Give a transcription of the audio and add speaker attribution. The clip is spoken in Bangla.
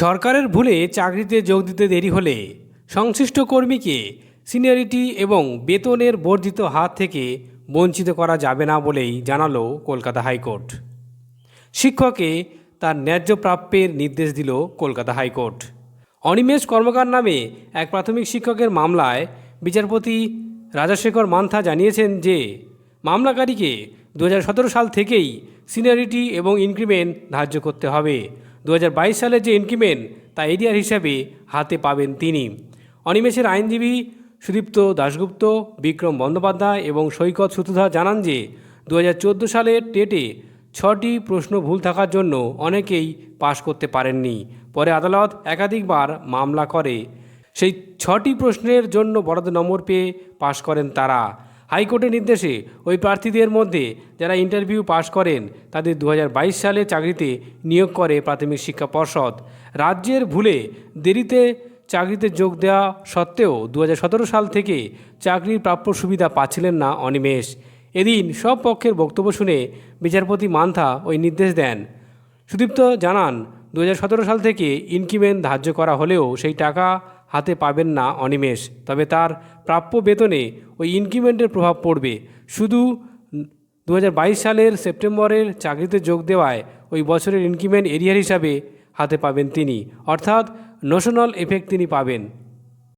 Speaker 1: সরকারের ভুলে চাকরিতে যোগ দিতে দেরি হলে সংশ্লিষ্ট কর্মীকে সিনিয়রিটি এবং বেতনের বর্ধিত হার থেকে বঞ্চিত করা যাবে না বলেই জানালো কলকাতা হাইকোর্ট। শিক্ষককে তার ন্যায্য প্রাপ্যের নির্দেশ দিল কলকাতা হাইকোর্ট। অনিমেষ কর্মকার নামে এক প্রাথমিক শিক্ষকের মামলায় বিচারপতি রাজাশেখর মান্থা জানিয়েছেন যে মামলাকারীকে 2017 সাল থেকেই সিনিয়রিটি এবং ইনক্রিমেন্ট ধার্য করতে হবে। 2022 সালে যে ইনক্রিমেন্ট তা এরিয়ার হিসাবে হাতে পাবেন তিনি। অনিমেষের আইনজীবী সুদীপ্ত দাশগুপ্ত, বিক্রম বন্দ্যোপাধ্যায় এবং সৈকত সূত্রধর জানান যে 2014 সালের টেটে 6টি প্রশ্ন ভুল থাকার জন্য অনেকেই পাশ করতে পারেননি। পরে আদালত একাধিকবার মামলা করে সেই 6টি প্রশ্নের জন্য বরাদ্দ নম্বর পেয়ে পাশ করেন তারা। হাইকোর্টের নির্দেশে ওই প্রার্থীদের মধ্যে যারা ইন্টারভিউ পাশ করেন তাদের 2022 সালে চাকরিতে নিয়োগ করে প্রাথমিক শিক্ষা পর্ষদ। রাজ্যের ভুলে দেরিতে চাকরিতে যোগ দেওয়া সত্ত্বেও 2017 সাল থেকে চাকরির প্রাপ্য সুবিধা পাচ্ছিলেন না অনিমেষ। এদিন সব পক্ষের বক্তব্য শুনে বিচারপতি মান্থা ওই নির্দেশ দেন। সুদীপ্ত জানান, 2017 সাল থেকে ইনক্রিমেন্ট ধার্য করা হলেও সেই টাকা হাতে পাবেন না অনিমেষ, তবে তার প্রাপ্য বেতনে ওই ইনক্রিমেন্টের প্রভাব পড়বে। শুধু 2022 সালের সেপ্টেম্বরের চাকরিতে যোগ দেওয়ায় ওই বছরের ইনক্রিমেন্ট এরিয়ার হিসাবে হাতে পাবেন তিনি, অর্থাৎ নোশনাল এফেক্ট তিনি পাবেন।